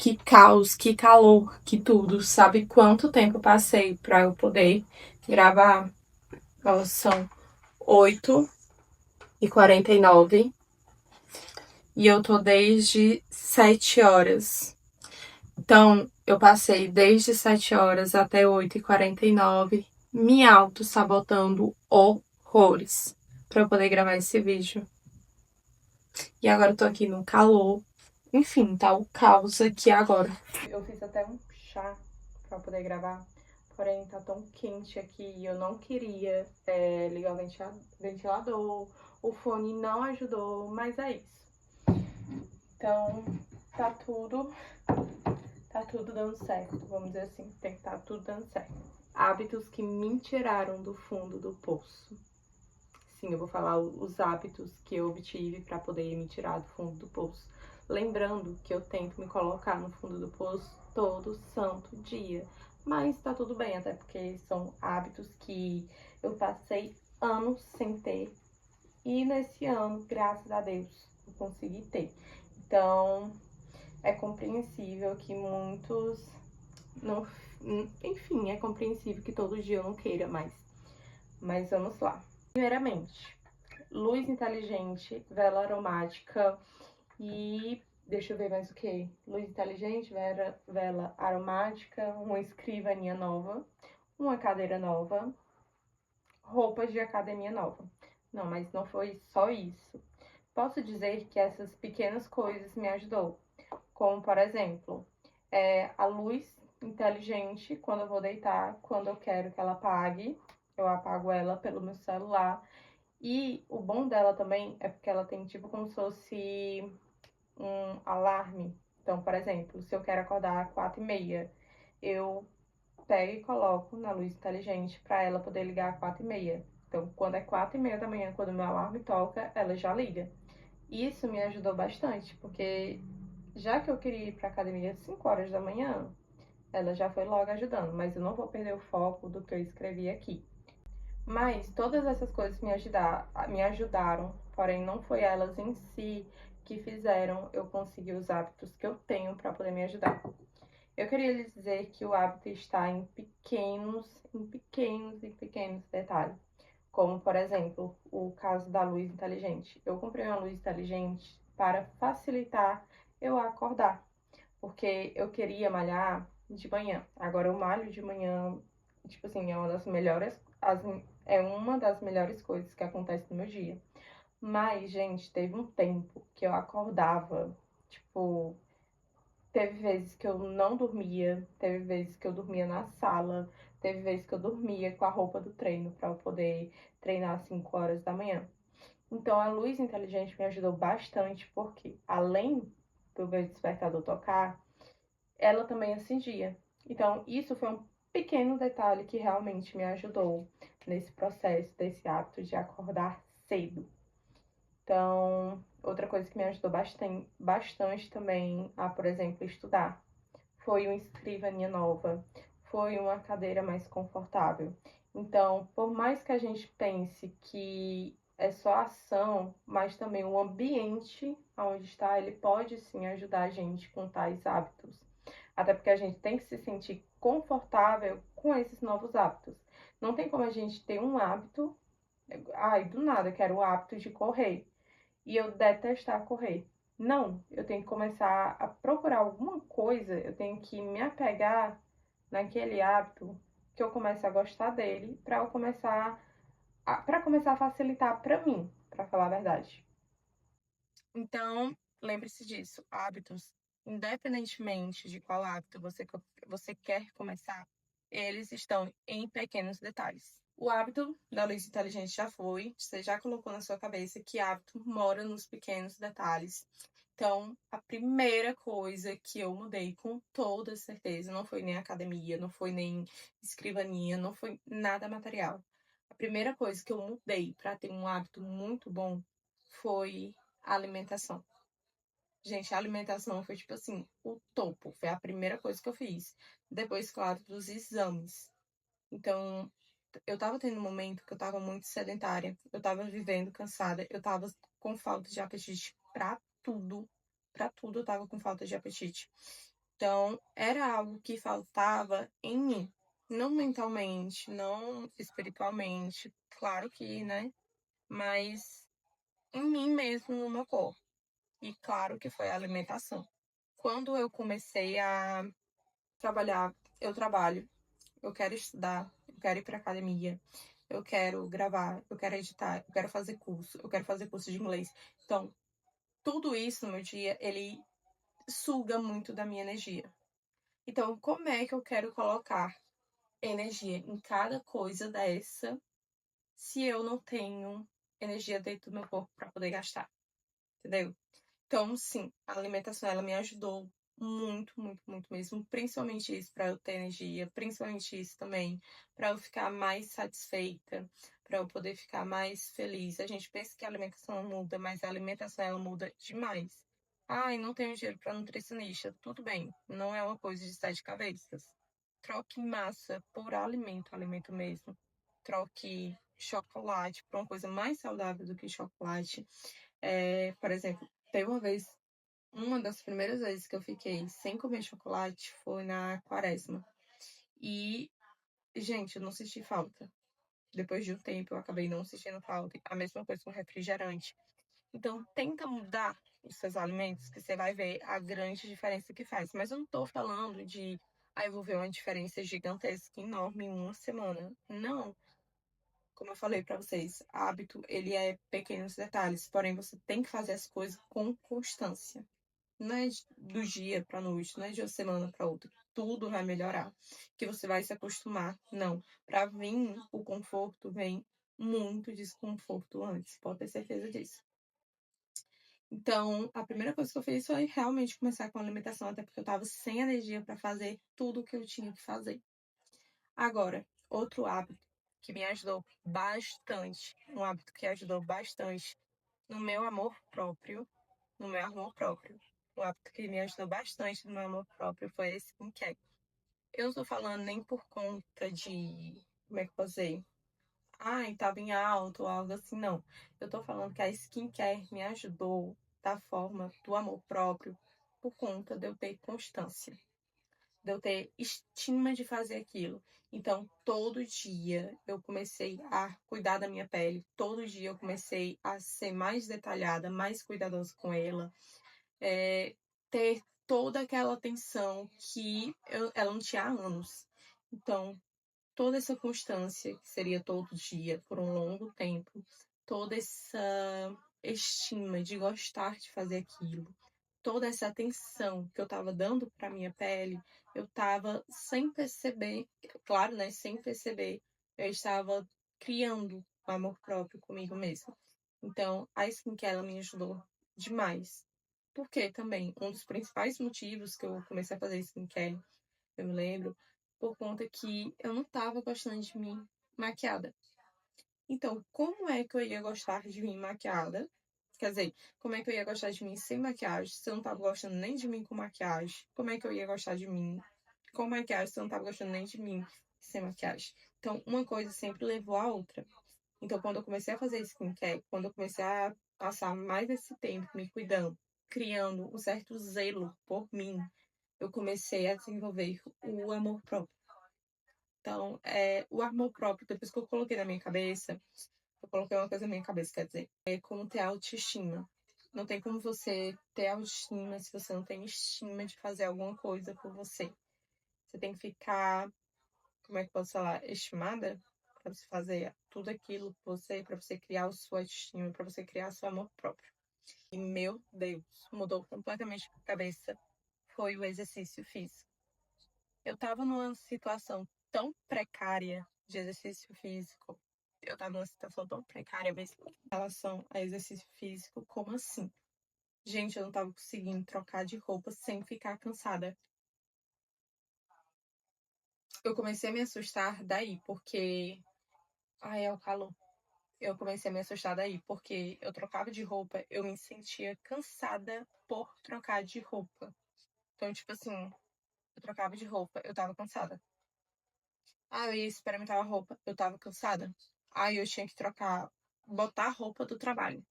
que caos, que calor, que tudo. Sabe quanto tempo eu passei pra eu poder gravar? Ó, são 8h49 e eu tô desde 7 horas. Então, eu passei desde 7 horas até 8h49 me auto-sabotando horrores pra eu poder gravar esse vídeo. E agora eu tô aqui no calor. Enfim, tá o caos aqui agora. Eu fiz até um chá pra poder gravar, porém tá tão quente aqui e eu não queria ligar o ventilador. O fone não ajudou, mas é isso. Então, tá tudo dando certo, vamos dizer assim. Tem que estar tudo dando certo. Hábitos que me tiraram do fundo do poço. Sim, eu vou falar os hábitos que eu obtive para poder me tirar do fundo do poço. Lembrando que eu tento me colocar no fundo do poço todo santo dia. Mas tá tudo bem, até porque são hábitos que eu passei anos sem ter. E nesse ano, graças a Deus, eu consegui ter. Então, é compreensível que muitos não... Enfim, é compreensível que todo dia eu não queira mais. Mas vamos lá. Primeiramente, luz inteligente, vela aromática e deixa eu ver mais o que. Luz inteligente, vela aromática, uma escrivaninha nova, uma cadeira nova, roupas de academia nova. Não, mas não foi só isso. Posso dizer que essas pequenas coisas me ajudou, como por exemplo, a luz inteligente quando eu vou deitar, quando eu quero que ela apague, eu apago ela pelo meu celular. E o bom dela também é porque ela tem tipo como se fosse um alarme. Então, por exemplo, se eu quero acordar às 4h30, eu pego e coloco na luz inteligente para ela poder ligar às 4h30. Então, quando é 4h30 da manhã, quando o meu alarme toca, ela já liga. Isso me ajudou bastante, porque já que eu queria ir para academia às 5 horas da manhã, ela já foi logo ajudando, mas eu não vou perder o foco do que eu escrevi aqui. Mas todas essas coisas me ajudaram, porém não foi elas em si que fizeram eu conseguir os hábitos que eu tenho para poder me ajudar. Eu queria lhes dizer que o hábito está em pequenos detalhes. Como, por exemplo, o caso da luz inteligente. Eu comprei uma luz inteligente para facilitar eu acordar, porque eu queria malhar de manhã. Agora eu malho de manhã, tipo assim, é uma das melhores coisas que acontece no meu dia. Mas, gente, teve um tempo que eu acordava, tipo, teve vezes que eu não dormia, teve vezes que eu dormia na sala, teve vezes que eu dormia com a roupa do treino para eu poder treinar às 5 horas da manhã. Então, a luz inteligente me ajudou bastante, porque além do meu despertador tocar, ela também acendia. Então, isso foi um pequeno detalhe que realmente me ajudou nesse processo, desse hábito de acordar cedo. Então, outra coisa que me ajudou bastante também a, por exemplo, estudar, foi uma escrivaninha nova, foi uma cadeira mais confortável. Então, por mais que a gente pense que é só ação, mas também o ambiente onde está, ele pode sim ajudar a gente com tais hábitos. Até porque a gente tem que se sentir confortável com esses novos hábitos. Não tem como a gente ter um hábito, do nada, eu quero o hábito de correr e eu detestar correr. Não, eu tenho que começar a procurar alguma coisa, eu tenho que me apegar naquele hábito que eu comece a gostar dele para começar a facilitar para mim, para falar a verdade. Então, lembre-se disso, hábitos, independentemente de qual hábito você quer começar, eles estão em pequenos detalhes. O hábito da luz inteligente já foi, você já colocou na sua cabeça que hábito mora nos pequenos detalhes. Então, a primeira coisa que eu mudei com toda certeza não foi nem academia, não foi nem escrivaninha, não foi nada material. A primeira coisa que eu mudei para ter um hábito muito bom foi a alimentação. Gente, a alimentação foi tipo assim, o topo. Foi a primeira coisa que eu fiz. Depois, claro, dos exames. Então, eu tava tendo um momento que eu tava muito sedentária. Eu tava vivendo cansada. Eu tava com falta de apetite pra tudo. Pra tudo eu tava com falta de apetite. Então, era algo que faltava em mim. Não mentalmente, não espiritualmente, claro que, né? Mas em mim mesmo, no meu corpo. E claro que foi a alimentação. Quando eu comecei a trabalhar, eu trabalho, eu quero estudar, eu quero ir para academia, eu quero gravar, eu quero editar, eu quero fazer curso, eu quero fazer curso de inglês. Então, tudo isso no meu dia, ele suga muito da minha energia. Então, como é que eu quero colocar energia em cada coisa dessa se eu não tenho energia dentro do meu corpo para poder gastar? Entendeu? Então, sim, a alimentação ela me ajudou muito, muito, muito mesmo, principalmente isso para eu ter energia, principalmente isso também para eu ficar mais satisfeita, para eu poder ficar mais feliz. A gente pensa que a alimentação não muda, mas a alimentação ela muda demais. Ai, não tenho dinheiro para nutricionista. Tudo bem, não é uma coisa de sete cabeças. Troque massa por alimento, alimento mesmo. Troque chocolate por uma coisa mais saudável do que chocolate. Por exemplo, teve uma das primeiras vezes que eu fiquei sem comer chocolate foi na quaresma. E, gente, eu não senti falta. Depois de um tempo, eu acabei não sentindo falta. A mesma coisa com refrigerante. Então, tenta mudar os seus alimentos, que você vai ver a grande diferença que faz. Mas eu não tô falando de, eu vou ver uma diferença gigantesca, enorme em uma semana. Não. Como eu falei pra vocês, hábito, ele é pequenos detalhes. Porém, você tem que fazer as coisas com constância. Não é do dia para noite, não é de uma semana para outra. Tudo vai melhorar. Que você vai se acostumar. Não. Para vir o conforto, vem muito desconforto antes. Pode ter certeza disso. Então, a primeira coisa que eu fiz foi realmente começar com a alimentação, até porque eu estava sem energia para fazer tudo o que eu tinha que fazer. Agora, outro hábito que me ajudou bastante, um hábito que ajudou bastante no meu amor próprio, no meu amor próprio. O hábito que me ajudou bastante no meu amor próprio foi esse skincare. Eu não tô falando nem por conta de, como é que eu posso dizer? Ai, tava em alta ou algo assim, não. Eu tô falando que a skincare me ajudou da forma do amor próprio por conta de eu ter constância, de eu ter estima de fazer aquilo. Então, todo dia eu comecei a cuidar da minha pele, todo dia eu comecei a ser mais detalhada, mais cuidadosa com ela, ter toda aquela atenção que ela não tinha há anos. Então, toda essa constância, que seria todo dia, por um longo tempo, toda essa estima de gostar de fazer aquilo, toda essa atenção que eu estava dando para minha pele, eu estava sem perceber, claro, né, sem perceber, eu estava criando o amor próprio comigo mesma. Então, a skincare ela me ajudou demais. Porque também, um dos principais motivos que eu comecei a fazer skincare, eu me lembro, por conta que eu não estava gostando de mim maquiada. Então, como é que eu ia gostar de mim maquiada? Quer dizer, como é que eu ia gostar de mim sem maquiagem, se eu não tava gostando nem de mim com maquiagem? Como é que eu ia gostar de mim com maquiagem, se eu não tava gostando nem de mim sem maquiagem? Então, uma coisa sempre levou a outra. Então, quando eu comecei a fazer skincare, quando eu comecei a passar mais esse tempo me cuidando, criando um certo zelo por mim, eu comecei a desenvolver o amor próprio. Então, o amor próprio, depois que eu coloquei na minha cabeça, eu coloquei uma coisa na minha cabeça, quer dizer, é como ter autoestima. Não tem como você ter autoestima se você não tem estima de fazer alguma coisa por você. Você tem que ficar, como é que eu posso falar, estimada para você fazer tudo aquilo por você, para você criar a sua autoestima, para você criar seu amor próprio. E, meu Deus, mudou completamente a cabeça. Foi o exercício físico. Eu tava numa situação tão precária de exercício físico. Eu tava numa situação tão precária mesmo em relação a exercício físico. Como assim? Gente, eu não tava conseguindo trocar de roupa sem ficar cansada. Eu comecei a me assustar daí, porque. Ai, é o calor. Eu comecei a me assustar daí, porque eu trocava de roupa, eu me sentia cansada por trocar de roupa. Então, tipo assim, eu trocava de roupa, eu tava cansada. Eu ia experimentar a roupa, eu tava cansada. Aí eu tinha que trocar, botar a roupa do trabalho.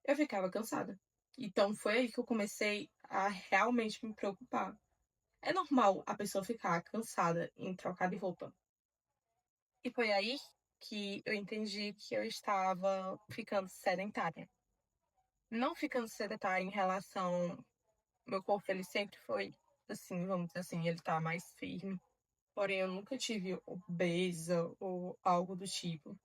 Eu ficava cansada. Então foi aí que eu comecei a realmente me preocupar. É normal a pessoa ficar cansada em trocar de roupa. E foi aí que eu entendi que eu estava ficando sedentária. Não ficando sedentária em relação. Meu corpo, ele sempre foi assim, vamos dizer assim, ele tá mais firme. Porém, eu nunca tive obesa ou algo do tipo.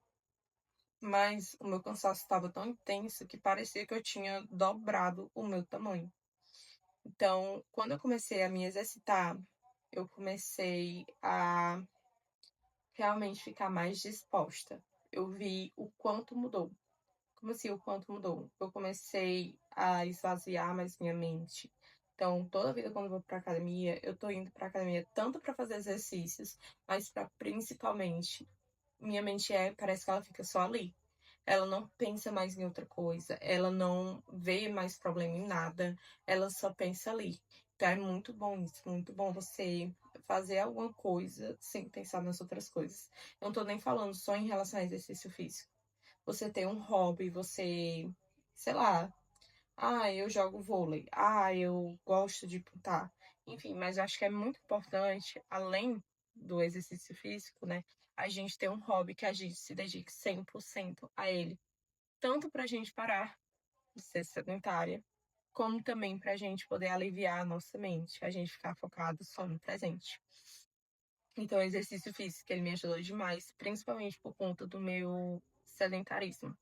Mas o meu cansaço estava tão intenso que parecia que eu tinha dobrado o meu tamanho. Então, quando eu comecei a me exercitar, eu comecei a realmente ficar mais disposta. Eu vi o quanto mudou. Como assim o quanto mudou? Eu comecei a esvaziar mais minha mente. Então, toda vida quando eu vou pra academia, eu tô indo pra academia tanto para fazer exercícios, mas para principalmente minha mente parece que ela fica só ali. Ela não pensa mais em outra coisa, ela não vê mais problema em nada, ela só pensa ali. Então é muito bom isso, muito bom você fazer alguma coisa sem pensar nas outras coisas. Eu não tô nem falando só em relação ao exercício físico. Você tem um hobby, você, sei lá, eu jogo vôlei, eu gosto de pintar. Enfim, mas eu acho que é muito importante, além do exercício físico, né, a gente ter um hobby que a gente se dedique 100% a ele. Tanto pra gente parar de ser sedentária, como também pra gente poder aliviar a nossa mente, a gente ficar focado só no presente. Então, o exercício físico, ele me ajudou demais, principalmente por conta do meu sedentarismo.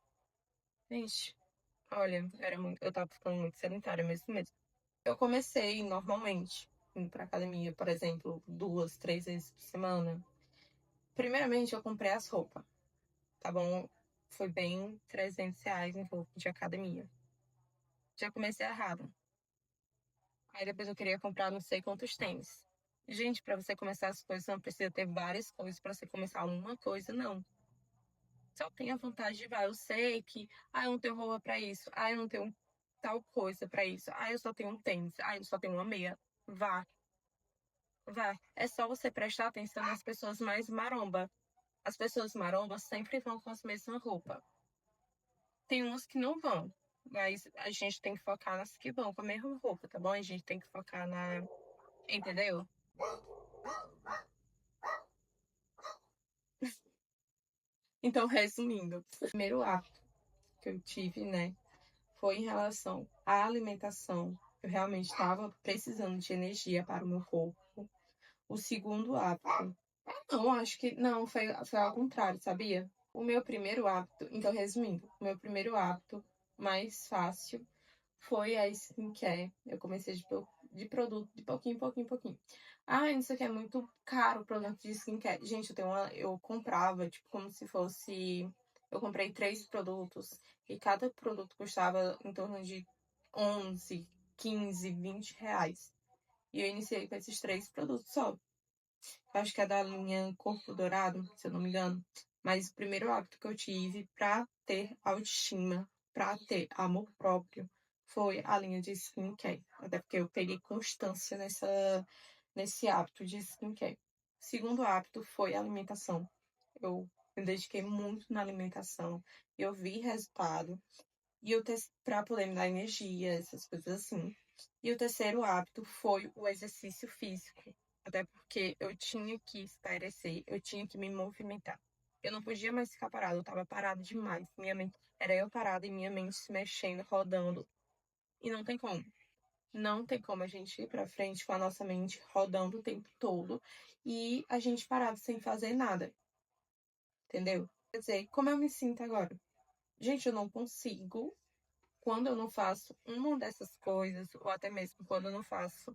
Gente, olha, eu tava ficando muito sedentária mesmo. Eu comecei normalmente indo pra academia, por exemplo, 2, 3 vezes por semana. Primeiramente, eu comprei as roupas, tá bom? Foi bem R$ 300 em roupa de academia. Já comecei errado. Aí depois eu queria comprar não sei quantos tênis. Gente, pra você começar as coisas, não precisa ter várias coisas pra você começar uma coisa, não. Só tenha vontade de vai. Eu sei que, eu não tenho roupa pra isso. Eu não tenho tal coisa pra isso. Eu só tenho um tênis. Eu só tenho uma meia. Vá, vá. É só você prestar atenção nas pessoas mais maromba. As pessoas marombas sempre vão com as mesmas roupas. Tem umas que não vão. Mas a gente tem que focar nas que vão com a mesma roupa, tá bom? A gente tem que focar na. Entendeu? Então, resumindo, o primeiro hábito que eu tive, né, foi em relação à alimentação. Eu realmente estava precisando de energia para o meu corpo. O segundo hábito. Não, acho que não, foi ao contrário, sabia? O meu primeiro hábito, então resumindo, o meu primeiro hábito mais fácil foi a skincare. Eu comecei de produto, de pouquinho, pouquinho, pouquinho. Isso aqui é muito caro, o produto de skincare. Gente, eu comprava, tipo, como se fosse. Eu comprei 3 produtos e cada produto custava em torno de 11, 15, R$ 20. E eu iniciei com esses 3 produtos só. Eu acho que é da linha Corpo Dourado, se eu não me engano. Mas o primeiro hábito que eu tive pra ter autoestima, pra ter amor próprio, foi a linha de skincare. Até porque eu peguei constância nesse hábito de skincare. O segundo hábito foi a alimentação. Eu me dediquei muito na alimentação. Eu vi resultado. E eu para poder me dar energia, essas coisas assim. E o terceiro hábito foi o exercício físico. Até porque eu tinha que espairecer, eu tinha que me movimentar. Eu não podia mais ficar parada, eu tava parada demais. Minha mente, era eu parada e minha mente se mexendo, rodando. E não tem como. Não tem como a gente ir pra frente com a nossa mente rodando o tempo todo e a gente parado sem fazer nada. Entendeu? Quer dizer, como eu me sinto agora? Gente, eu não consigo quando eu não faço uma dessas coisas, ou até mesmo quando eu não faço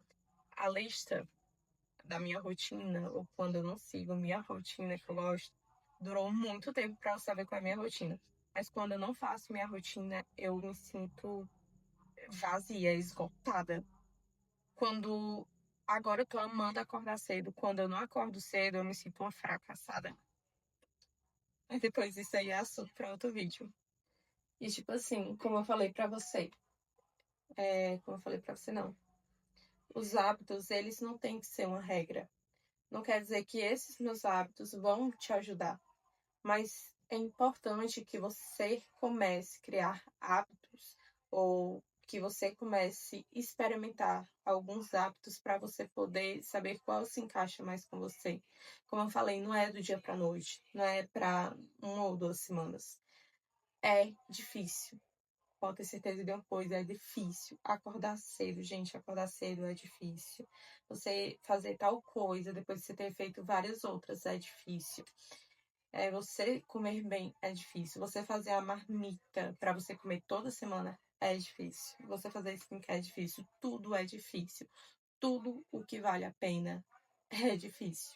a lista da minha rotina, ou quando eu não sigo minha rotina que eu gosto, durou muito tempo para eu saber qual é a minha rotina. Mas quando eu não faço minha rotina, eu me sinto vazia, esgotada. Quando agora eu tô amando acordar cedo, quando eu não acordo cedo, eu me sinto uma fracassada. Mas depois isso aí é assunto para outro vídeo. E tipo assim, como eu falei pra você não. Os hábitos, eles não têm que ser uma regra. Não quer dizer que esses meus hábitos vão te ajudar, mas é importante que você comece a criar hábitos ou que você comece a experimentar alguns hábitos para você poder saber qual se encaixa mais com você. Como eu falei, não é do dia para noite, não é para 1 ou 2 semanas. É difícil. Pode ter certeza de uma coisa, é difícil. Acordar cedo, gente, acordar cedo é difícil. Você fazer tal coisa depois de você ter feito várias outras é difícil. Você comer bem é difícil. Você fazer a marmita para você comer toda semana é difícil. Você fazer skincare é difícil. Tudo é difícil. Tudo o que vale a pena é difícil.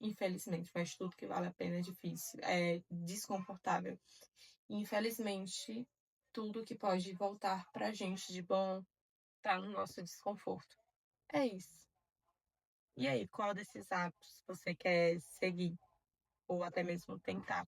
Infelizmente, mas tudo que vale a pena é difícil. É desconfortável. Infelizmente, tudo que pode voltar pra gente de bom tá no nosso desconforto. É isso. E aí, qual desses hábitos você quer seguir ou até mesmo tentar?